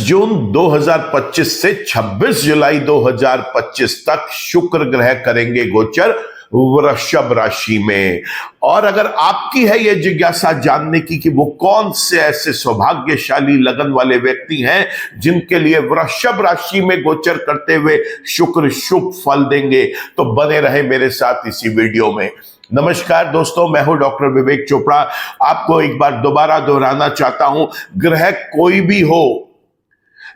जून 2025 से 26 जुलाई 2025 तक शुक्र ग्रह करेंगे गोचर वृषभ राशि में। और अगर आपकी है यह जिज्ञासा जानने की कि वो कौन से ऐसे सौभाग्यशाली लगन वाले व्यक्ति हैं जिनके लिए वृषभ राशि में गोचर करते हुए शुक्र शुभ फल देंगे, तो बने रहे मेरे साथ इसी वीडियो में। नमस्कार दोस्तों, मैं हूं डॉक्टर विवेक चोपड़ा। आपको एक बार दोबारा दोहराना चाहता हूं, ग्रह कोई भी हो,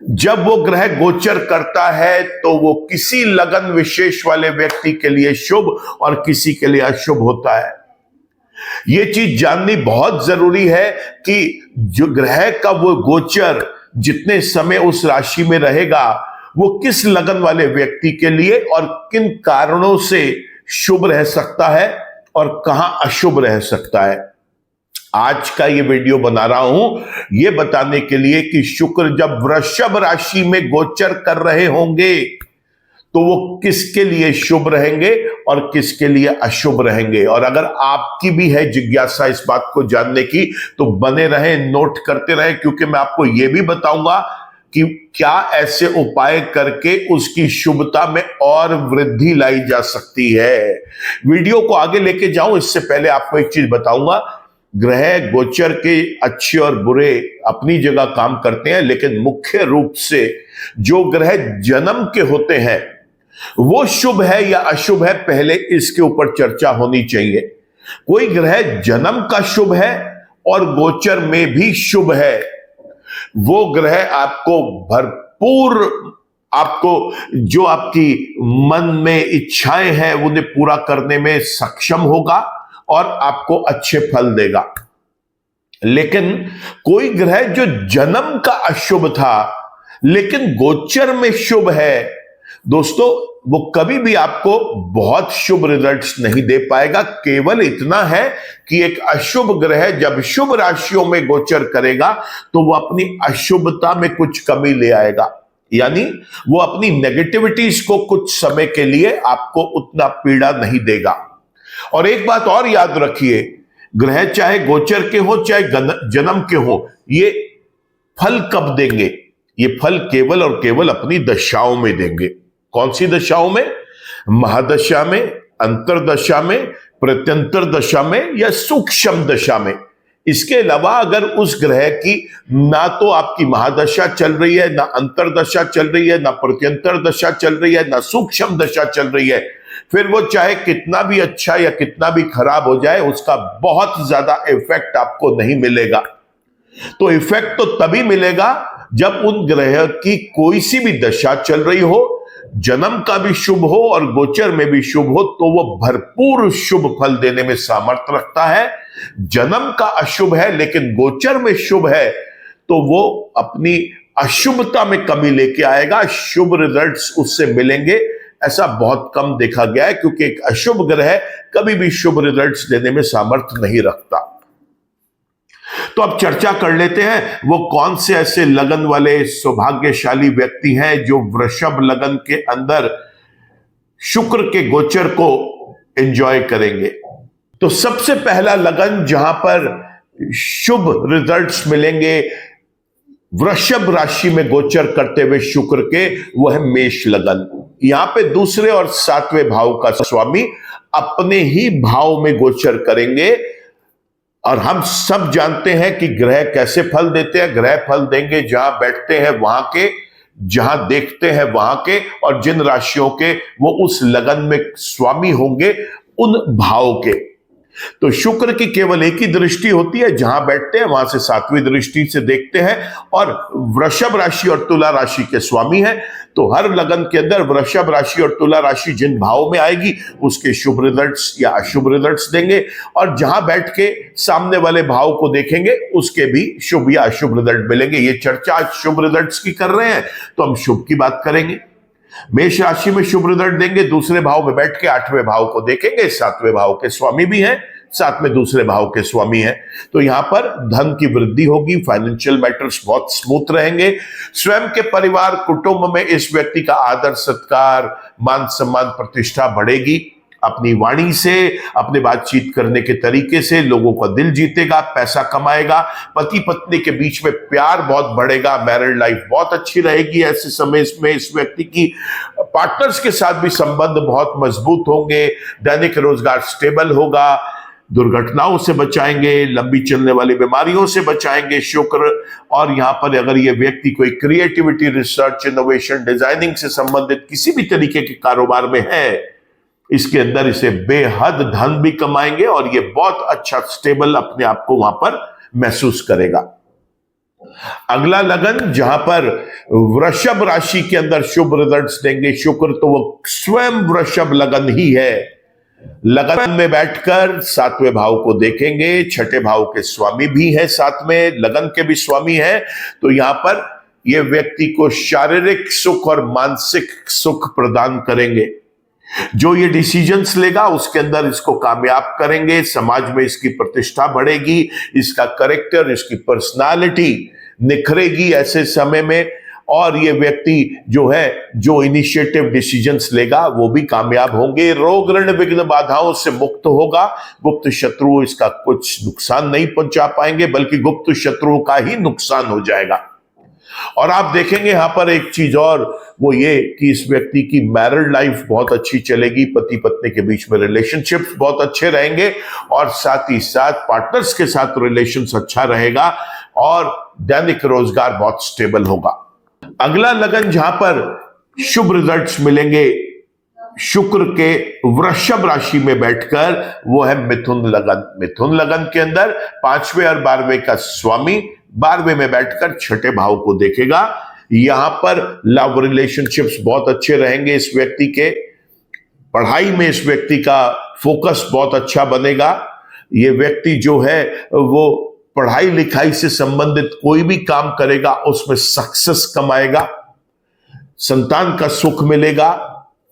जब वो ग्रह गोचर करता है तो वो किसी लगन विशेष वाले व्यक्ति के लिए शुभ और किसी के लिए अशुभ होता है। ये चीज जाननी बहुत जरूरी है कि जो ग्रह का वो गोचर जितने समय उस राशि में रहेगा वो किस लगन वाले व्यक्ति के लिए और किन कारणों से शुभ रह सकता है और कहां अशुभ रह सकता है। आज का ये वीडियो बना रहा हूं ये बताने के लिए कि शुक्र जब वृषभ राशि में गोचर कर रहे होंगे तो वो किसके लिए शुभ रहेंगे और किसके लिए अशुभ रहेंगे। और अगर आपकी भी है जिज्ञासा इस बात को जानने की तो बने रहें, नोट करते रहें, क्योंकि मैं आपको ये भी बताऊंगा कि क्या ऐसे उपाय करके उसकी शुभता में और वृद्धि लाई जा सकती है। वीडियो को आगे लेके जाऊं इससे पहले आपको एक चीज बताऊंगा। ग्रह गोचर के अच्छे और बुरे अपनी जगह काम करते हैं, लेकिन मुख्य रूप से जो ग्रह जन्म के होते हैं वो शुभ है या अशुभ है, पहले इसके ऊपर चर्चा होनी चाहिए। कोई ग्रह जन्म का शुभ है और गोचर में भी शुभ है, वो ग्रह आपको भरपूर, आपको जो आपकी मन में इच्छाएं हैं उन्हें पूरा करने में सक्षम होगा और आपको अच्छे फल देगा। लेकिन कोई ग्रह जो जन्म का अशुभ था लेकिन गोचर में शुभ है, दोस्तों वो कभी भी आपको बहुत शुभ रिजल्ट्स नहीं दे पाएगा। केवल इतना है कि एक अशुभ ग्रह जब शुभ राशियों में गोचर करेगा तो वो अपनी अशुभता में कुछ कमी ले आएगा, यानी वो अपनी नेगेटिविटीज को कुछ समय के लिए आपको उतना पीड़ा नहीं देगा। और एक बात और याद रखिए, ग्रह चाहे गोचर के हो चाहे जन्म के हो, ये फल कब देंगे? ये फल केवल और केवल अपनी दशाओं में देंगे। कौन सी दशाओं में? महादशा में, अंतरदशा में, प्रत्यंतर दशा में या सूक्ष्म दशा में। इसके अलावा अगर उस ग्रह की ना तो आपकी महादशा चल रही है, ना अंतरदशा चल रही है, ना प्रत्यंतर दशा चल रही है, ना सूक्ष्म दशा चल रही है, फिर वो चाहे कितना भी अच्छा या कितना भी खराब हो जाए उसका बहुत ज्यादा इफेक्ट आपको नहीं मिलेगा। तो इफेक्ट तो तभी मिलेगा जब उन ग्रह की कोई सी भी दशा चल रही हो, जन्म का भी शुभ हो और गोचर में भी शुभ हो, तो वो भरपूर शुभ फल देने में सामर्थ्य रखता है। जन्म का अशुभ है लेकिन गोचर में शुभ है तो वो अपनी अशुभता में कमी लेके आएगा, शुभ रिजल्ट्स उससे मिलेंगे। ऐसा बहुत कम देखा गया है क्योंकि एक अशुभ ग्रह कभी भी शुभ रिजल्ट्स देने में सामर्थ्य नहीं रखता। तो अब चर्चा कर लेते हैं वो कौन से ऐसे लगन वाले सौभाग्यशाली व्यक्ति हैं जो वृषभ लगन के अंदर शुक्र के गोचर को एंजॉय करेंगे। तो सबसे पहला लगन जहां पर शुभ रिजल्ट्स मिलेंगे वृषभ राशि में गोचर करते हुए शुक्र के, वो है मेष लगन। यहां पे दूसरे और सातवें भाव का स्वामी अपने ही भाव में गोचर करेंगे। और हम सब जानते हैं कि ग्रह कैसे फल देते हैं। ग्रह फल देंगे जहां बैठते हैं वहां के, जहां देखते हैं वहां के, और जिन राशियों के वो उस लगन में स्वामी होंगे उन भाव के। तो शुक्र की केवल एक ही दृष्टि होती है, जहां बैठते हैं वहां से सातवीं दृष्टि से देखते हैं, और वृषभ राशि और तुला राशि के स्वामी हैं। तो हर लगन के अंदर वृषभ राशि और तुला राशि जिन भाव में आएगी उसके शुभ रिजल्ट्स या अशुभ रिजल्ट्स देंगे, और जहां बैठ के सामने वाले भाव को देखेंगे उसके भी शुभ या अशुभ रिजल्ट मिलेंगे। ये चर्चा आज शुभ रिजल्ट्स की कर रहे हैं तो हम शुभ की बात करेंगे। मेष राशि में शुभ रिजल्ट देंगे, दूसरे भाव में बैठ के आठवें भाव को देखेंगे, सातवें भाव के स्वामी भी हैं साथ में दूसरे भाव के स्वामी हैं। तो यहां पर धन की वृद्धि होगी, फाइनेंशियल मैटर्स बहुत स्मूथ रहेंगे। स्वयं के परिवार कुटुंब में इस व्यक्ति का आदर सत्कार, मान सम्मान, प्रतिष्ठा बढ़ेगी। अपनी वाणी से, अपने बातचीत करने के तरीके से लोगों का दिल जीतेगा, पैसा कमाएगा, पति पत्नी के बीच में प्यार बहुत बढ़ेगा, मैरिड लाइफ बहुत अच्छी रहेगी। ऐसे समय में इस व्यक्ति की पार्टनर्स के साथ भी संबंध बहुत मजबूत होंगे, दैनिक रोजगार स्टेबल होगा, दुर्घटनाओं से बचाएंगे, लंबी चलने वाली बीमारियों से बचाएंगे शुक्र। और यहां पर अगर ये व्यक्ति कोई क्रिएटिविटी, रिसर्च, इनोवेशन, डिजाइनिंग से संबंधित किसी भी तरीके के कारोबार में है, इसके अंदर इसे बेहद धन भी कमाएंगे और ये बहुत अच्छा स्टेबल अपने आप को वहां पर महसूस करेगा। अगला लगन जहां पर वृषभ राशि के अंदर शुभ रिजल्ट्स देंगे शुक्र, तो वो स्वयं वृषभ लगन ही है। लगन में बैठकर सातवें भाव को देखेंगे, छठे भाव के स्वामी भी है, साथ में लगन के भी स्वामी है। तो यहां पर यह व्यक्ति को शारीरिक सुख और मानसिक सुख प्रदान करेंगे। जो ये डिसीजंस लेगा उसके अंदर इसको कामयाब करेंगे, समाज में इसकी प्रतिष्ठा बढ़ेगी, इसका कैरेक्टर, इसकी पर्सनालिटी निखरेगी ऐसे समय में। और ये व्यक्ति जो है, जो इनिशिएटिव डिसीजंस लेगा वो भी कामयाब होंगे। रोग ऋण विघ्न बाधाओं से मुक्त होगा। गुप्त शत्रु इसका कुछ नुकसान नहीं पहुंचा पाएंगे, बल्कि गुप्त शत्रुओं का ही नुकसान हो जाएगा। और आप देखेंगे यहां पर एक चीज और, वो ये कि इस व्यक्ति की मैरिड लाइफ बहुत अच्छी चलेगी, पति पत्नी के बीच में रिलेशनशिप्स बहुत अच्छे रहेंगे और साथ ही साथ पार्टनर्स के साथ रिलेशंस अच्छा रहेगा और दैनिक रोजगार बहुत स्टेबल होगा। अगला लगन जहां पर शुभ रिजल्ट्स मिलेंगे शुक्र के वृषभ राशि में बैठकर, वो है मिथुन लगन। मिथुन लगन के अंदर 5वें और 12वें का स्वामी 12वें में बैठकर छठे भाव को देखेगा। यहां पर लव रिलेशनशिप्स बहुत अच्छे रहेंगे। इस व्यक्ति के पढ़ाई में इस व्यक्ति का फोकस बहुत अच्छा बनेगा। ये व्यक्ति जो है वो पढ़ाई लिखाई से संबंधित कोई भी काम करेगा उसमें सक्सेस कमाएगा, संतान का सुख मिलेगा।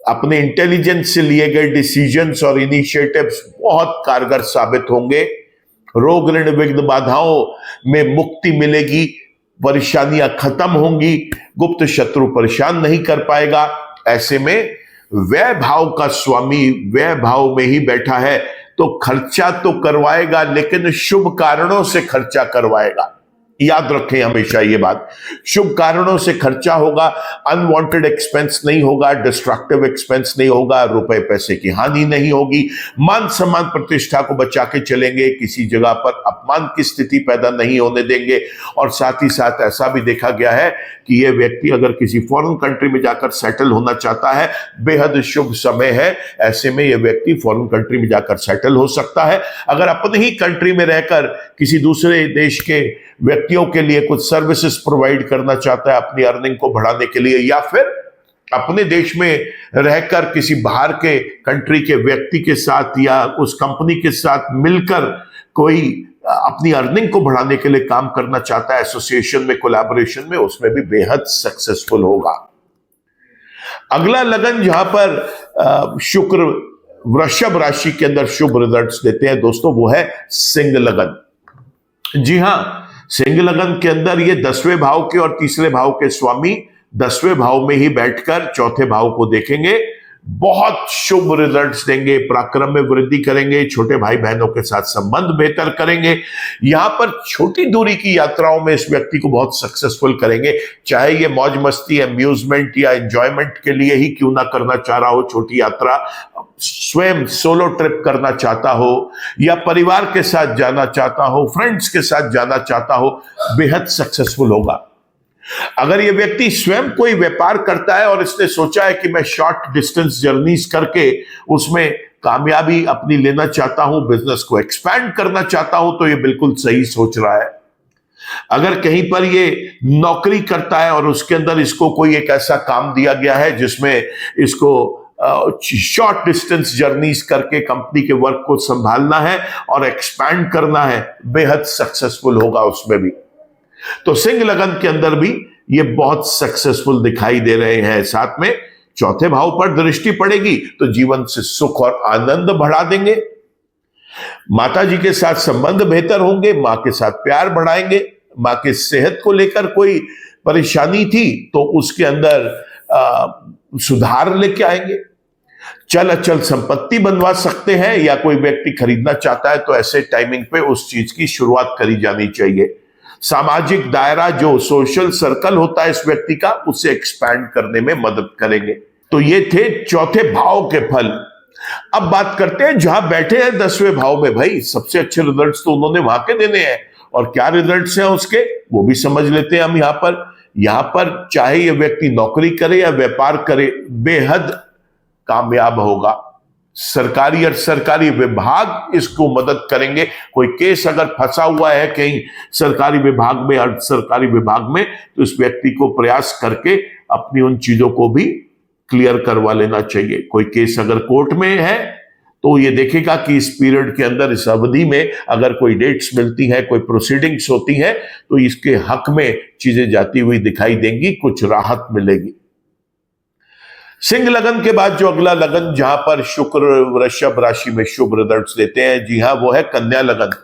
अपने इंटेलिजेंस से लिए गए डिसीजंस और इनिशिएटिव्स बहुत कारगर साबित होंगे। रोग ऋण विघ्न बाधाओं में मुक्ति मिलेगी, परेशानियां खत्म होंगी, गुप्त शत्रु परेशान नहीं कर पाएगा। ऐसे में व्यय भाव का स्वामी व्यय भाव में ही बैठा है, तो खर्चा तो करवाएगा लेकिन शुभ कारणों से खर्चा करवाएगा। याद रखें हमेशा ये बात, शुभ कारणों से खर्चा होगा, अनवांटेड एक्सपेंस नहीं होगा, डिस्ट्रक्टिव एक्सपेंस नहीं होगा, रुपए पैसे की हानि नहीं होगी, मान सम्मान प्रतिष्ठा को बचा के चलेंगे, किसी जगह पर अपमान की स्थिति पैदा नहीं होने देंगे। और साथ ही साथ ऐसा भी देखा गया है कि यह व्यक्ति अगर किसी फॉरेन कंट्री में जाकर सेटल होना चाहता है, बेहद शुभ समय है। ऐसे में यह व्यक्ति फॉरेन कंट्री में जाकर सेटल हो सकता है। अगर अपनी ही कंट्री में रहकर किसी दूसरे देश के व्यक्तियों के लिए कुछ सर्विसेज प्रोवाइड करना चाहता है अपनी अर्निंग को बढ़ाने के लिए, या फिर अपने देश में रहकर किसी बाहर के कंट्री के व्यक्ति के साथ या उस कंपनी के साथ मिलकर कोई अपनी अर्निंग को बढ़ाने के लिए काम करना चाहता है, एसोसिएशन में, कोलैबोरेशन में, उसमें भी बेहद सक्सेसफुल होगा। अगला लगन जहां पर शुक्र वृषभ राशि के अंदर शुभ रिजल्ट्स देते हैं दोस्तों, वो है सिंह लगन। जी हां, सिंह लगन के अंदर ये 10वें भाव के और तीसरे भाव के स्वामी 10वें भाव में ही बैठकर चौथे भाव को देखेंगे। बहुत शुभ रिजल्ट्स देंगे, पराक्रम में वृद्धि करेंगे, छोटे भाई बहनों के साथ संबंध बेहतर करेंगे। यहां पर छोटी दूरी की यात्राओं में इस व्यक्ति को बहुत सक्सेसफुल करेंगे, चाहे ये मौज मस्ती, अम्यूजमेंट या एंजॉयमेंट के लिए ही क्यों ना करना चाह रहा हो, छोटी यात्रा स्वयं सोलो ट्रिप करना चाहता हो या परिवार के साथ जाना चाहता हो, फ्रेंड्स के साथ जाना चाहता हो, बेहद सक्सेसफुल होगा। अगर ये व्यक्ति स्वयं कोई व्यापार करता है और इसने सोचा है कि मैं शॉर्ट डिस्टेंस जर्नीज करके उसमें कामयाबी अपनी लेना चाहता हूं, बिजनेस को एक्सपैंड करना चाहता हूं, तो ये बिल्कुल सही सोच रहा है। अगर कहीं पर ये नौकरी करता है और उसके अंदर इसको कोई एक ऐसा काम दिया गया है जिसमें इसको शॉर्ट डिस्टेंस जर्नीज करके कंपनी के वर्क को संभालना है और एक्सपैंड करना है, बेहद सक्सेसफुल होगा उसमें भी। तो सिंह लगन के अंदर भी ये बहुत सक्सेसफुल दिखाई दे रहे हैं। साथ में चौथे भाव पर दृष्टि पड़ेगी तो जीवन से सुख और आनंद बढ़ा देंगे। माता जी के साथ संबंध बेहतर होंगे, मां के साथ प्यार बढ़ाएंगे, मां के सेहत को लेकर कोई परेशानी थी तो उसके अंदर सुधार लेके आएंगे। चल अचल संपत्ति बनवा सकते हैं या कोई व्यक्ति खरीदना चाहता है तो ऐसे टाइमिंग पे उस चीज की शुरुआत करी जानी चाहिए। सामाजिक दायरा जो सोशल सर्कल होता है इस व्यक्ति का, उसे एक्सपैंड करने में मदद करेंगे। तो ये थे चौथे भाव के फल। अब बात करते हैं जहां बैठे हैं 10वें भाव में। भाई सबसे अच्छे रिजल्ट्स तो उन्होंने वहां के देने हैं, और क्या रिजल्ट्स हैं उसके वो भी समझ लेते हैं हम। यहां पर चाहे ये व्यक्ति नौकरी करे या व्यापार करे, बेहद कामयाब होगा। सरकारी और सरकारी विभाग इसको मदद करेंगे। कोई केस अगर फंसा हुआ है कहीं सरकारी विभाग में, अर्ध सरकारी विभाग में, तो इस व्यक्ति को प्रयास करके अपनी उन चीजों को भी क्लियर करवा लेना चाहिए। कोई केस अगर कोर्ट में है तो ये देखेगा कि इस पीरियड के अंदर, इस अवधि में अगर कोई डेट्स मिलती हैं, कोई प्रोसीडिंग्स होती हैं, तो इसके हक में चीजें जाती हुई दिखाई देंगी, कुछ राहत मिलेगी। सिंह लगन के बाद जो अगला लगन जहां पर शुक्र वृषभ राशि में शुभ रिजल्ट्स देते हैं, जी हां, वो है कन्या लगन।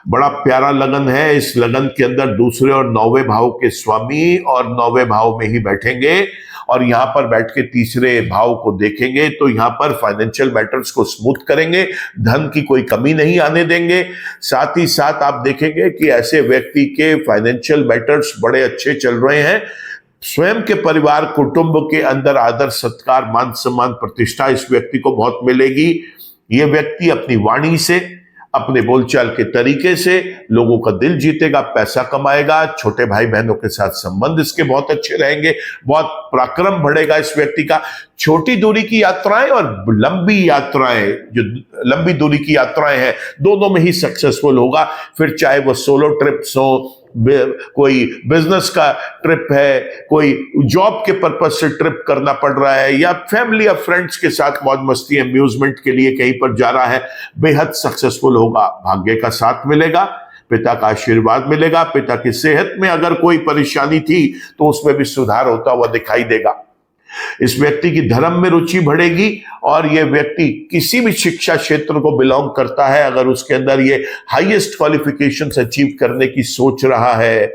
बड़ा प्यारा लगन है। इस लगन के अंदर दूसरे और 9वें भाव के स्वामी और 9वें भाव में ही बैठेंगे, और यहां पर बैठ के तीसरे भाव को देखेंगे तो यहां पर फाइनेंशियल मैटर्स को स्मूथ करेंगे, धन की कोई कमी नहीं आने देंगे। साथ ही साथ आप देखेंगे कि ऐसे व्यक्ति के फाइनेंशियल मैटर्स बड़े अच्छे चल रहे हैं। स्वयं के परिवार कुटुंब के अंदर आदर सत्कार मान सम्मान प्रतिष्ठा इस व्यक्ति को बहुत मिलेगी। यह व्यक्ति अपनी वाणी से, अपने बोलचाल के तरीके से लोगों का दिल जीतेगा, पैसा कमाएगा। छोटे भाई बहनों के साथ संबंध इसके बहुत अच्छे रहेंगे, बहुत पराक्रम बढ़ेगा इस व्यक्ति का। छोटी दूरी की यात्राएं और लंबी यात्राएं, जो लंबी दूरी की यात्राएं हैं, दोनों में ही सक्सेसफुल होगा। फिर चाहे वो सोलो ट्रिप्स हो, कोई बिजनेस का ट्रिप है, कोई जॉब के पर्पज से ट्रिप करना पड़ रहा है, या फैमिली या फ्रेंड्स के साथ मौज मस्ती अम्यूजमेंट के लिए कहीं पर जा रहा है, बेहद सक्सेसफुल होगा। भाग्य का साथ मिलेगा, पिता का आशीर्वाद मिलेगा। पिता की सेहत में अगर कोई परेशानी थी तो उसमें भी सुधार होता हुआ दिखाई देगा। इस व्यक्ति की धर्म में रुचि बढ़ेगी, और यह व्यक्ति किसी भी शिक्षा क्षेत्र को बिलोंग करता है, अगर उसके अंदर ये हाईएस्ट क्वालिफिकेशंस अचीव करने की सोच रहा है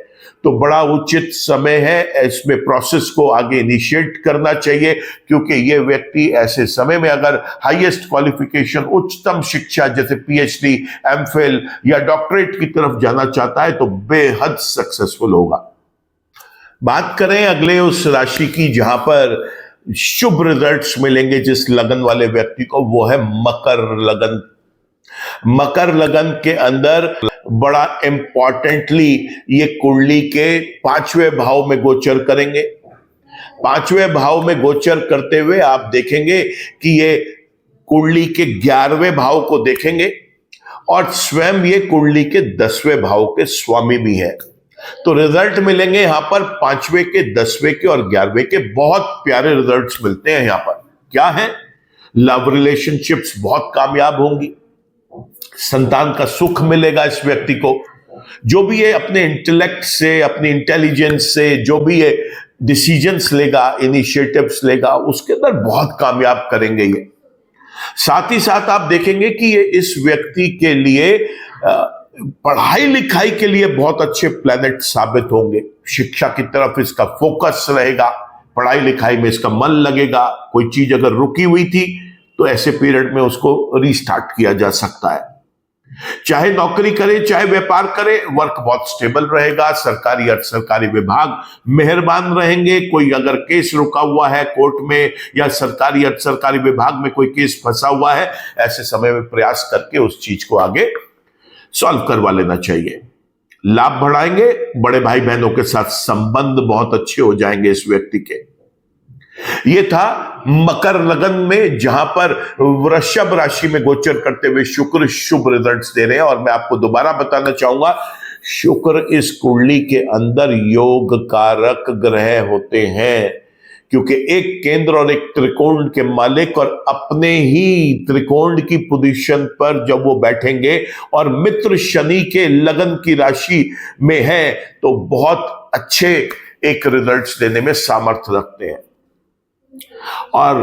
तो बड़ा उचित समय है इसमें प्रोसेस को आगे इनिशिएट करना चाहिए। क्योंकि यह व्यक्ति ऐसे समय में अगर हाईएस्ट क्वालिफिकेशन, उच्चतम शिक्षा जैसे पीएचडी, एमफिल या डॉक्टरेट की तरफ जाना चाहता है तो बेहद सक्सेसफुल होगा। बात करें अगले उस राशि की जहां पर शुभ रिजल्ट्स मिलेंगे जिस लगन वाले व्यक्ति को, वो है मकर लगन। मकर लगन के अंदर बड़ा इंपॉर्टेंटली ये कुंडली के 5वें भाव में गोचर करेंगे। 5वें भाव में गोचर करते हुए आप देखेंगे कि ये कुंडली के 11वें भाव को देखेंगे, और स्वयं ये कुंडली के 10वें भाव के स्वामी भी है। तो रिजल्ट मिलेंगे यहां पर 5वें के, 10वें के और 11वें के। बहुत प्यारे रिजल्ट्स मिलते हैं यहां पर। क्या है? लव रिलेशनशिप्स बहुत कामयाब होंगी, संतान का सुख मिलेगा इस व्यक्ति को। जो भी ये अपने इंटेलेक्ट से, अपनी इंटेलिजेंस से जो भी ये डिसीजंस लेगा, इनिशिएटिव्स लेगा, उसके अंदर बहुत कामयाब करेंगे ये। साथ ही साथ आप देखेंगे कि ये इस व्यक्ति के लिए पढ़ाई लिखाई के लिए बहुत अच्छे प्लैनेट साबित होंगे। शिक्षा की तरफ इसका फोकस रहेगा, पढ़ाई लिखाई में इसका मन लगेगा। कोई चीज अगर रुकी हुई थी तो ऐसे पीरियड में उसको रीस्टार्ट किया जा सकता है। चाहे नौकरी करे, चाहे व्यापार करे, वर्क बहुत स्टेबल रहेगा। सरकारी और सरकारी विभाग मेहरबान रहेंगे। कोई अगर केस रुका हुआ है कोर्ट में या सरकारी और सरकारी विभाग में कोई केस फंसा हुआ है, ऐसे समय में प्रयास करके उस चीज को आगे सॉल्व करवा लेना चाहिए। लाभ बढ़ाएंगे, बड़े भाई बहनों के साथ संबंध बहुत अच्छे हो जाएंगे इस व्यक्ति के। यह था मकर लगन में जहां पर वृषभ राशि में गोचर करते हुए शुक्र शुभ रिजल्ट्स दे रहे हैं। और मैं आपको दोबारा बताना चाहूंगा, शुक्र इस कुंडली के अंदर योग कारक ग्रह होते हैं, क्योंकि एक केंद्र और एक त्रिकोण के मालिक, और अपने ही त्रिकोण की पोजीशन पर जब वो बैठेंगे और मित्र शनि के लगन की राशि में है तो बहुत अच्छे एक रिजल्ट्स देने में सामर्थ्य रखते हैं। और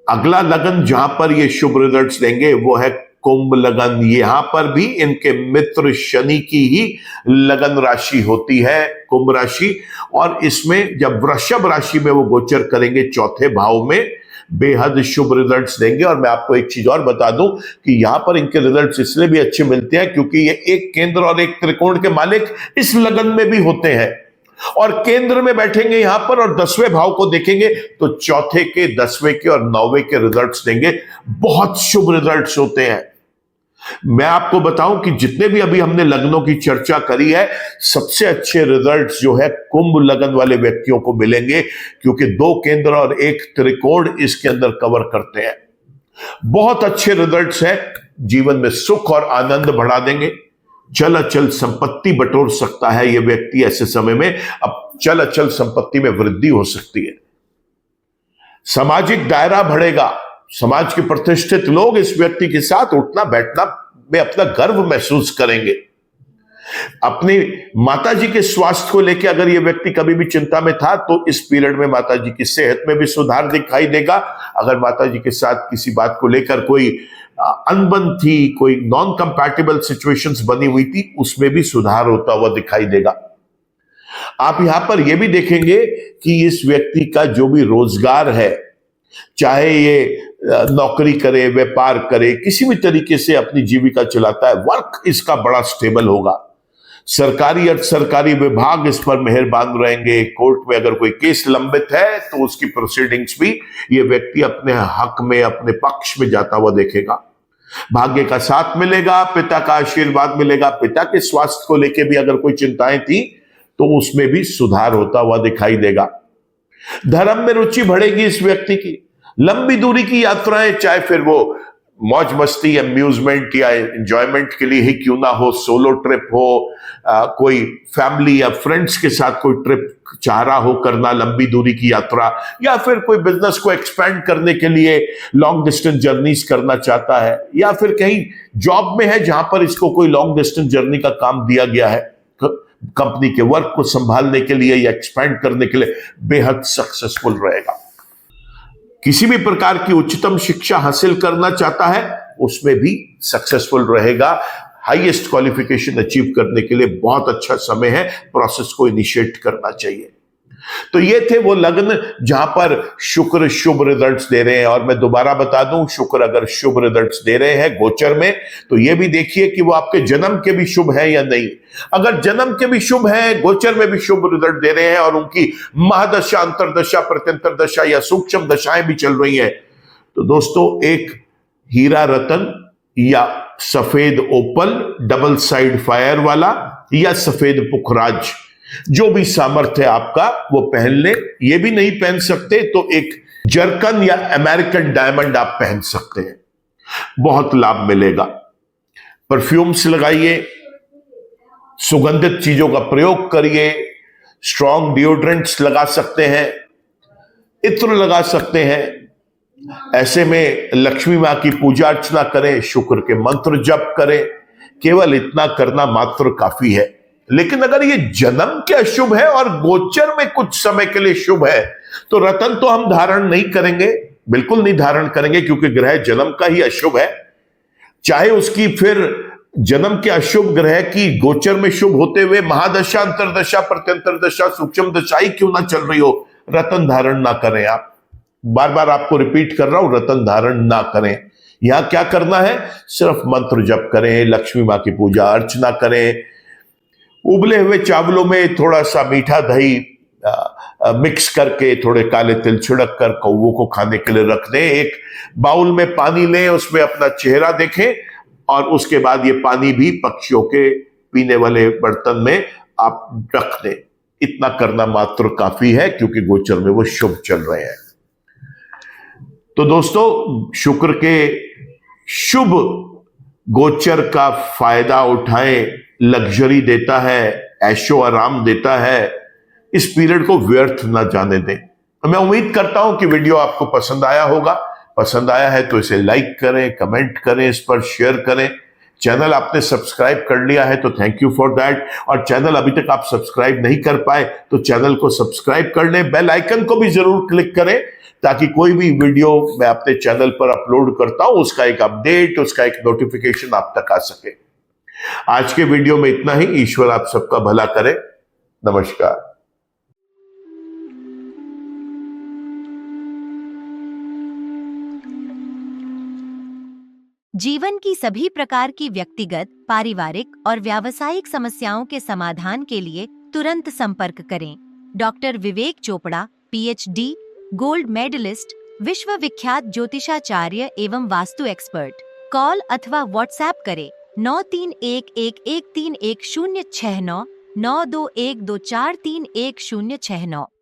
अगला लगन जहां पर ये शुभ रिजल्ट्स देंगे वो है कुंभ लगन, यहां पर भी इनके मित्र शनि की ही लगन राशि होती है कुंभ राशि। और इसमें जब वृषभ राशि में वो गोचर करेंगे चौथे भाव में, बेहद शुभ रिजल्ट्स देंगे। और मैं आपको एक चीज और बता दूं कि यहां पर इनके रिजल्ट्स इसलिए भी अच्छे मिलते हैं क्योंकि ये एक केंद्र और एक त्रिकोण के मालिक इस लगन में भी होते हैं। और केंद्र में बैठेंगे यहां पर और 10वें भाव को देखेंगे तो चौथे के, 10वें के और 9वें के रिजल्ट्स देंगे। बहुत शुभ रिजल्ट्स होते हैं। मैं आपको बताऊं कि जितने भी अभी हमने लग्नों की चर्चा करी है, सबसे अच्छे रिजल्ट्स जो है कुंभ लगन वाले व्यक्तियों को मिलेंगे क्योंकि 2 केंद्र और 1 त्रिकोण इसके अंदर कवर करते हैं। बहुत अच्छे रिजल्ट्स हैं, जीवन में सुख और आनंद बढ़ा देंगे। चल अचल संपत्ति बटोर सकता है यह व्यक्ति ऐसे समय में। अब चल अचल संपत्ति में वृद्धि हो सकती है, सामाजिक दायरा बढ़ेगा, समाज के प्रतिष्ठित लोग इस व्यक्ति के साथ उठना बैठना में अपना गर्व महसूस करेंगे। अपनी माताजी के स्वास्थ्य को लेकर अगर यह व्यक्ति कभी भी चिंता में था तो इस पीरियड में माताजी की सेहत में भी सुधार दिखाई देगा। अगर माताजी के साथ किसी बात को लेकर कोई अनबन थी, कोई नॉन कंपैटिबल सिचुएशंस बनी हुई थी, उसमें भी सुधार होता हुआ दिखाई देगा। आप यहां पर यह भी देखेंगे कि इस व्यक्ति का जो भी रोजगार है, चाहे ये नौकरी करे, व्यापार करे, किसी भी तरीके से अपनी जीविका चलाता है, वर्क इसका बड़ा स्टेबल होगा। सरकारी अर्ध सरकारी विभाग इस पर मेहरबान रहेंगे। कोर्ट में अगर कोई केस लंबित है तो उसकी प्रोसीडिंग्स भी ये व्यक्ति अपने हक में, अपने पक्ष में जाता हुआ देखेगा। भाग्य का साथ मिलेगा, पिता का आशीर्वाद मिलेगा। पिता के स्वास्थ्य को लेकर भी अगर कोई चिंताएं थी तो उसमें भी सुधार होता हुआ दिखाई देगा। धर्म में रुचि बढ़ेगी इस व्यक्ति की। लंबी दूरी की यात्राएं, चाहे फिर वो मौज मस्ती, अम्यूजमेंट या एंजॉयमेंट के लिए ही क्यों ना हो, सोलो ट्रिप हो, कोई फैमिली या फ्रेंड्स के साथ कोई ट्रिप चाह रहा हो करना, लंबी दूरी की यात्रा, या फिर कोई बिजनेस को एक्सपेंड करने के लिए लॉन्ग डिस्टेंस जर्नीज करना चाहता है, या फिर कहीं जॉब में है जहां पर इसको कोई लॉन्ग डिस्टेंस जर्नी का काम दिया गया है, कंपनी के वर्क को संभालने के लिए या एक्सपेंड करने के लिए, बेहद सक्सेसफुल रहेगा। किसी भी प्रकार की उच्चतम शिक्षा हासिल करना चाहता है उसमें भी सक्सेसफुल रहेगा। हाईएस्ट क्वालिफिकेशन अचीव करने के लिए बहुत अच्छा समय है, प्रोसेस को इनिशिएट करना चाहिए। तो ये थे वो लग्न जहां पर शुक्र शुभ रिजल्ट्स दे रहे हैं। और मैं दोबारा बता दूं, शुक्र अगर शुभ रिजल्ट्स दे रहे हैं गोचर में तो ये भी देखिए कि वो आपके जन्म के भी शुभ है या नहीं। अगर जन्म के भी शुभ है, गोचर में भी शुभ रिजल्ट दे रहे हैं और उनकी महादशा, अंतरदशा, प्रत्यंतर दशा या सूक्ष्म दशाएं भी चल रही हैं, तो दोस्तों एक हीरा रतन या सफेद ओपल डबल साइड फायर वाला या सफेद पुखराज, जो भी सामर्थ्य है आपका वो पहन ले। ये भी नहीं पहन सकते तो एक जर्कन या अमेरिकन डायमंड आप पहन सकते हैं, बहुत लाभ मिलेगा। परफ्यूम्स लगाइए, सुगंधित चीजों का प्रयोग करिए, स्ट्रॉन्ग डिओड्रेंट्स लगा सकते हैं, इत्र लगा सकते हैं। ऐसे में लक्ष्मी मां की पूजा अर्चना करें, शुक्र के मंत्र जप करें। केवल इतना करना मात्र काफी है। लेकिन अगर ये जन्म के अशुभ है और गोचर में कुछ समय के लिए शुभ है तो रतन तो हम धारण नहीं करेंगे, बिल्कुल नहीं धारण करेंगे, क्योंकि ग्रह जन्म का ही अशुभ है। चाहे उसकी फिर जन्म के अशुभ ग्रह की गोचर में शुभ होते हुए महादशा, अंतरदशा, प्रत्यंतर दशा, सूक्ष्म दशा ही क्यों ना चल रही हो, रतन धारण ना करें। आप बार बार आपको रिपीट कर रहा हूं, रतन धारण ना करें। यहां क्या करना है, सिर्फ मंत्र जप करें, लक्ष्मी मां की पूजा अर्चना करें। उबले हुए चावलों में थोड़ा सा मीठा दही मिक्स करके थोड़े काले तिल छिड़क कर कौवों को खाने के लिए रख दें। एक बाउल में पानी लें, उसमें अपना चेहरा देखें और उसके बाद ये पानी भी पक्षियों के पीने वाले बर्तन में आप रख दें। इतना करना मात्र काफी है क्योंकि गोचर में वो शुभ चल रहे हैं। तो दोस्तों, शुक्र के शुभ गोचर का फायदा उठाएं। लग्जरी देता है, ऐशो आराम देता है। इस पीरियड को व्यर्थ ना जाने दें। मैं उम्मीद करता हूं कि वीडियो आपको पसंद आया होगा। पसंद आया है तो इसे लाइक करें, कमेंट करें, इस पर शेयर करें। चैनल आपने सब्सक्राइब कर लिया है तो थैंक यू फॉर दैट। और चैनल अभी तक आप सब्सक्राइब नहीं कर पाए तो चैनल को सब्सक्राइब कर लें, बेल आइकन को भी जरूर क्लिक करें ताकि कोई भी वीडियो मैं अपने चैनल पर अपलोड करता हूं उसका एक अपडेट, उसका एक नोटिफिकेशन आप तक आ सके। आज के वीडियो में इतना ही। ईश्वर आप सबका भला करे। नमस्कार। जीवन की सभी प्रकार की व्यक्तिगत, पारिवारिक और व्यावसायिक समस्याओं के समाधान के लिए तुरंत संपर्क करें। डॉक्टर विवेक चोपड़ा, पीएचडी, गोल्ड मेडलिस्ट, विश्व विख्यात ज्योतिषाचार्य एवं वास्तु एक्सपर्ट। कॉल अथवा व्हाट्सएप करें 9311131069 9212431069।